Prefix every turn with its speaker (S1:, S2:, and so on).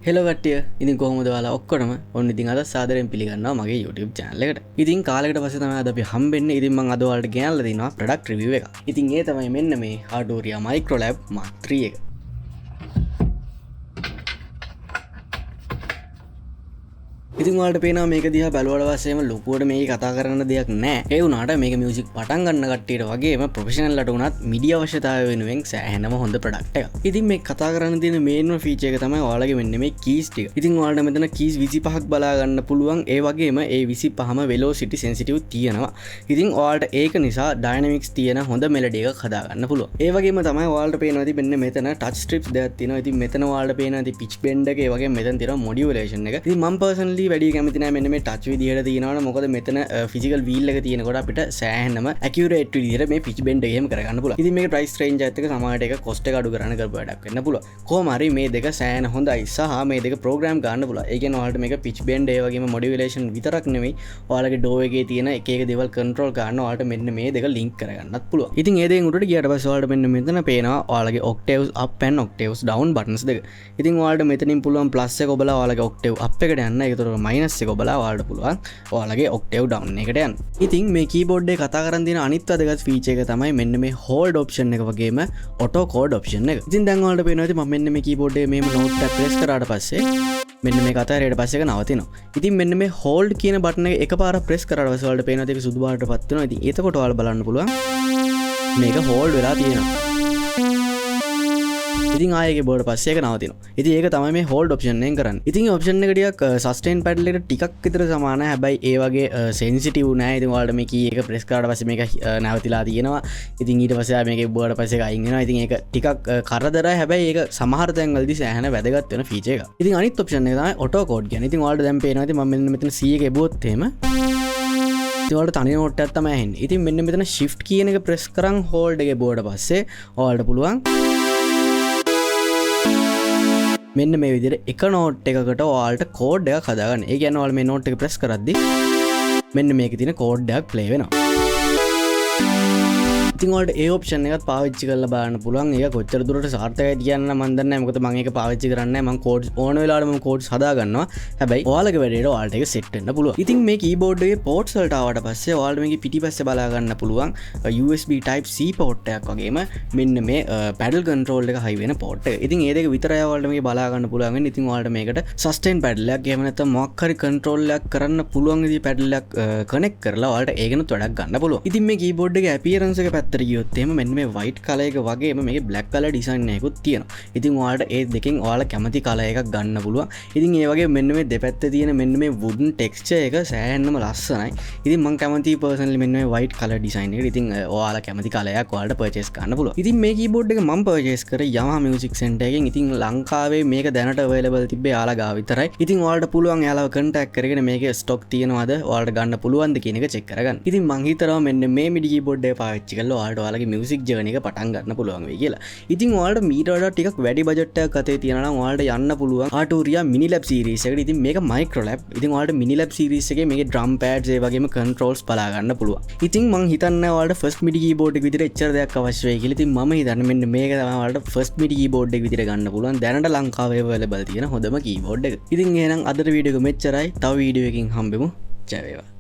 S1: Hello කට්ටිය ඉතින් කොහොමද ඔයාලා ඔක්කොටම ඔන්න ඉතින් අද සාදරයෙන් පිළිගන්නවා මගේ YouTube channel එකට. ඉතින් කාලයකට පස්සේ තමයි අද අපි හම්බෙන්නේ. ඉතින් මම අද ඔයාලට ගෙනල්ලා දෙනවා product review එක. ඉතින් ඒ තමයි මෙන්න මේ Arturia Microlab Mark 3 එක. ඉතින් ඔයාලට පේනවා මේක දිහා බැලුවට පස්සේම ලොකුවට මේක කතා කරන්න දෙයක් නැහැ. ඒ වුණාට මේක මියුසික් පටන් ගන්න කට්ටියට වගේම ප්‍රොෆෙෂනල්ලට උනත් මිඩියා අවශ්‍යතාවය වෙනුවෙන් සෑහෙනම හොඳ ප්‍රොඩක්ට් එකක්. ඉතින් මේ කතා කරන්න තියෙන මේන්ම ෆීචර් එක තමයි ඔයාලගේ මෙන්න මේ කීස් ටික. ඉතින් ඔයාලට මෙතන කීස් 25ක් බලා ගන්න පුළුවන්. ඒ වගේම ඒ 25ම velocity sensitive තියෙනවා. ඉතින් ඔයාලට ඒක නිසා dynamics තියෙන හොඳ මෙලඩි එකක් හදා ගන්න පුළුවන්. ඒ වගේම තමයි ඔයාලට පේනවා ඉතින් මෙන්න මෙතන touch strips දෙකක් තියෙනවා. ඉතින් මෙතන ඔයාලට පේනවා ඉතින් pitch bend එක, ඒ වගේම මෙතන තියෙනවා modulation එක. ඉතින් මම personally වැඩි කැමති නැහැ මෙන්න මේ ටච් විදියට තියෙනවනේ. මොකද මෙතන ෆිසිකල් වීල් එක තියෙනකොට අපිට සෑහෙනම ඇකියුරේට් විදියට මේ පිච් බෙන්ඩ් එක එහෙම කරගන්න පුළුවන්. ඉතින් මේක ප්‍රයිස් රේන්ජ් එකත් එක්ක සමහරට ඒක කොස්ට් එක අඩු කරන්න කරපු වැඩක් වෙන්න පුළුවන්. කොහොම හරි මේ දෙක සෑහෙන හොඳයි සහ මේ දෙක ප්‍රෝග්‍රෑම් ගන්න පුළුවන්. ඒ කියන්නේ ඔයාලට මේක පිච් බෙන්ඩ් ඒ වගේම මොඩියුලේෂන් විතරක් නෙමෙයි, ඔයාලගේ ඩෝ එකේ තියෙන එක එක දේවල් කන්ට්‍රෝල් ගන්න ඔයාලට මෙන්න මේ දෙක ලින්ක් කරගන්නත් පුළුවන්. ඉතින් ඒ දෙකෙන් උඩට ගියාට පස්සේ ඔයාලට මෙන්න මෙතන පේනවා ඔයාලගේ octaves up and octaves down buttons දෙක. ඉතින් ඔයාලට මෙතනින් පුළුවන් ප්ලස් එක ඔබලා ඔයාලගේ octave up එකට යන්න. ඒකට මයිනස් එක ඔබලා ඔයාලට පුළුවන් ඔයාලගේ octave down එකට යන්න. ඉතින් මේ keyboard එකේ කතා කරන් තියෙන අනිත් වැදගත් feature එක තමයි මෙන්න මේ hold option එක වගේම auto chord option එක. ඉතින් දැන් ඔයාලට පේනවා ඉතින් මම මෙන්න මේ keyboard එකේ මේම note tab press කරාට පස්සේ මෙන්න මේක අතහැරියට පස්සේ ඒක නවතිනවා. ඉතින් මෙන්න මේ hold කියන button එක එකපාරක් press කරාට පස්සේ ඔයාලට පේනවා ඒක සුදු පාටටපත් වෙනවා. ඉතින් එතකොට ඔයාලා බලන්න පුළුවන් මේක hold වෙලා තියෙනවා. ඉතින් ආයෙක බෝඩ පස්සේ ඒක නවතිනවා. ඉතින් ඒක තමයි මේ hold option එකෙන් කරන්නේ. ඉතින් මේ option එක ටිකක් sustain paddle එකට ටිකක් විතර සමානයි. හැබැයි ඒ වගේ sensitive නෑ. ඉතින් ඔයාලට මේ key එක press කරාට පස්සේ මේක නැවතිලා තියෙනවා. ඉතින් ඊට පස්සේ ආයෙ මේකේ බෝඩ පස්සේ ඒක අයින් වෙනවා. ඉතින් ඒක ටිකක් කරදරයි. හැබැයි ඒක සමහර තැන්වලදී සෑහෙන වැදගත් වෙන feature එකක්. ඉතින් අනිත් option එක තමයි auto chord කියන්නේ. ඉතින් ඔයාලට දැන් පේනවා ඉතින් මම මෙන්න මෙතන C එක එබුවොත් එහෙම ඔයාලට තනි නෝට් එකක් තමයි එන්නේ. ඉතින් මෙන්න මෙතන shift කියන එක press කරන් hold එකේ බෝඩ පස්සේ ඔයාලට පුළුවන් මෙන්න මේ විදිහට එක නෝට් එකකට ඔයාලට කෝඩ් එකක් හදාගන්න. ඒ කියන්නේ ඔයාලා මේ නෝට් එක ප්‍රෙස් කරද්දි මෙන්න මේකේ තියෙන කෝඩ් එකක් ප්ලේ වෙනවා. ඉතින් ඔයාලට ඒ ඔප්ෂන් එකත් පාවිච්චි කරලා බලන්න පුළුවන්. ඒක කොච්චර දුරට සාර්ථකයිද කියන්න මම දන්නේ නැහැ. මොකද මම ඒක පාවිච්චි කරන්නේ නැහැ. මම කෝඩ්ස් ඕන වෙලාවට මම කෝඩ්ස් හදා ගන්නවා. හැබැයි ඔයාලගේ වැඩේට ඔයාලට ඒක සෙට් වෙන්න පුළුවන්. ඉතින් මේ keyboard එකේ ports වලට ආවට පස්සේ ඔයාලට මේකේ පිටිපස්සේ බලා ගන්න පුළුවන් USB type C port එකක් වගේම මෙන්න මේ paddle control එක high වෙන port එක. ඉතින් ඒ දෙක විතරයි ඔයාලට මේකේ බලා ගන්න පුළුවන් වෙන්නේ. ඉතින් ඔයාලට මේකට sustain paddle එකක් එහෙම නැත්නම් මොකක් හරි control එකක් කරන්න පුළුවන් විදිහේ paddle එකක් connect කරලා ඔයාලට ඒකනොත් වැඩක් ගන්න පුළුවන්. ඉතින් මේ keyboard එකේ appearance එක පැත්තට ගියොත් එහෙම මෙන්න මේ white color එක වගේම මේකේ black color design එකකුත් තියෙනවා. ඉතින් ඔයාලට ඒ දෙකෙන් ඔයාලා කැමති color එකක් ගන්න පුළුවන්. ඉතින් ඒ වගේ මෙන්න මේ දෙපැත්තේ තියෙන මෙන්න මේ wooden texture එක සෑහෙනම ලස්සනයි. ඉතින් මම කැමති personally මෙන්න මේ white color design එකට. ඉතින් ඔයාලා කැමති color එකක් ඔයාලට purchase කරන්න පුළුවන්. ඉතින් මේ keyboard එක මම purchase කරේ Yamaha Music Center එකෙන්. ඉතින් ලංකාවේ මේක දැනට available තිබ්බේ යාලා ගාව විතරයි. ඉතින් ඔයාලට පුළුවන් යාලව contact කරගෙන මේකේ stock තියෙනවද ඔයාලට ගන්න පුළුවන්ද කියන එක check කරගන්න. ඉතින් මං හිතනවා මෙන්න මේ MIDI keyboard එක පාවිච්චි කරලා ඔයාලට ඔයාලගේ music journey එක පටන් ගන්න පුළුවන් වෙයි කියලා. ඉතින් ඔයාලට මීට වඩා ටිකක් වැඩි බජට් එකක් අතේ තියෙනවා නම් ඔයාලට යන්න පුළුවන් Arturia Minilab series එකට. ඉතින් මේක Microlab. ඉතින් ඔයාලට Minilab series එකේ මේකේ drum pads ඒ වගේම controls බලා ගන්න පුළුවන්. ඉතින් මං හිතන්නේ ඔයාලට first MIDI keyboard එක විදිහට එච්චර දෙයක් අවශ්‍ය වෙයි කියලා. ඉතින් මම හිතන්නේ මෙන්න මේක තමයි ඔයාලට first MIDI keyboard එක විදිහට ගන්න පුළුවන් දැනට ලංකාවේ available තියෙන හොඳම keyboard එක. ඉතින් එහෙනම් අදට වීඩියෝ එක මෙච්චරයි. තව වීඩියෝ එකකින් හම්බෙමු. ජය වේවා.